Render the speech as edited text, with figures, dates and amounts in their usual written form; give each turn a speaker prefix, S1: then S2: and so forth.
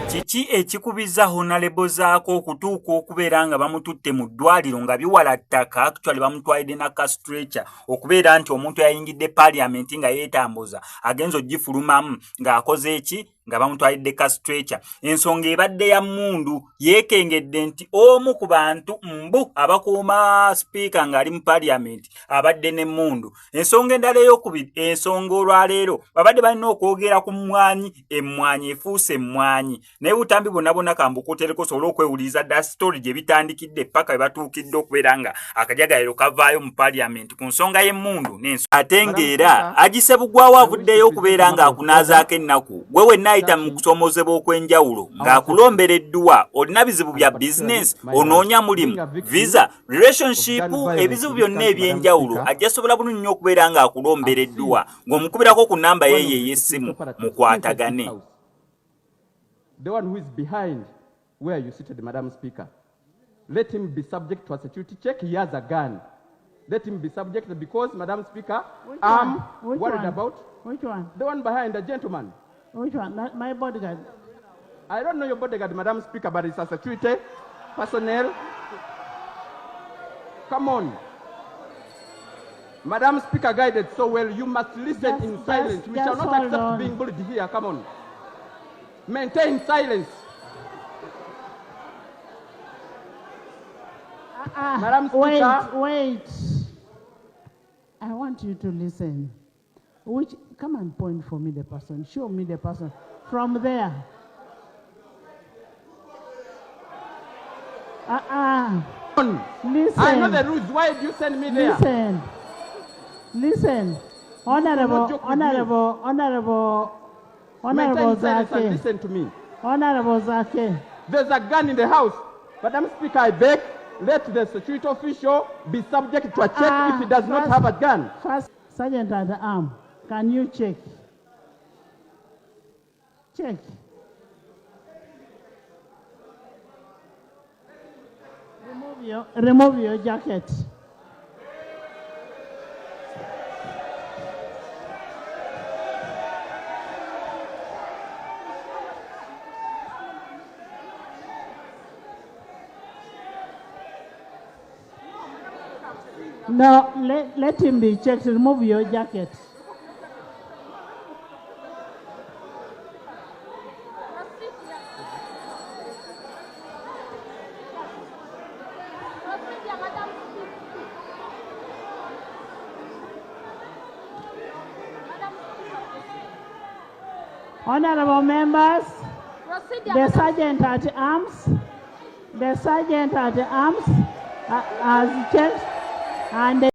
S1: Kiki ekikubiza Honorable Zaake okutuuka okubeera nga bamututte mu ddwaliro nga biwala ttaka, actually bamutwalidde na ka stretcher, okubeera nti omuntu yayingidde paliamenti nga yeetambuza agenza ogifulumamu ng'akoze eki nga bamutwalidde ka stretcher. Ensonga ebadde ya mmundu, yeekengedde nti omu ku bantu mbu abakuuma sipiika ng'ali mu paliamenti abadde ne mmundu. Ensonga endala ey'okubiri, ensonga olwaleero babadde balina okwogera ku mmwanyi, emmwanyi efuuse emmwanyi. Naye butambi bonna kambukuutereko osobola okwewuliriza dda story gye bitandikidde paka we batuukidde okubeera nga akajagaliro kavaayo mu paliamenti ku nsonga y'emmundu n'ensonga. Ate ng'era agisebugwawo avuddeyo okubeera ng'akunaazaako ennaku. Gwe wenna ayita mu kusoomozebwa okw'enjawulo ng'akulombera edduwa, olina bizibu bya bizinensi, onoonya mulimu, visa, relationship, ebizibu byonna eby'enjawulo ajja sobola bulungi nnyo okubeera ng'akulombera edduwa ng'omukubirako ku nnamba yeeyo ey'essimu mukwatagane.
S2: The one who is behind where you seated, Madam Speaker. Let him be subject to a security check. He has a gun. Let him be subject because, Madam Speaker, I'm worried about.
S3: Which one?
S2: The one behind, the gentleman.
S3: Which one? Not my bodyguard.
S2: I don't know your bodyguard, Madam Speaker, but it's a security personnel. Come on. Madam Speaker guided so well, you must listen in silence. We shall not accept being bullied here. Come on. Maintain silence. Madam Speaker.
S3: Wait. I want you to listen. Come and point for me the person. Show me the person. From there. Listen.
S2: I know the rules. Why did you send me there?
S3: Listen. Honorable Zaake.
S2: Listen to me.
S3: Honorable Zaake.
S2: There's a gun in the house. Madam Speaker, I beg, let the security official be subject to a check if he does not have a gun.
S3: First, Sergeant at the arm, can you check? Check. Remove your jacket. No, let him be checked. Remove your jacket. Honorable members, the sergeant at arms has checked and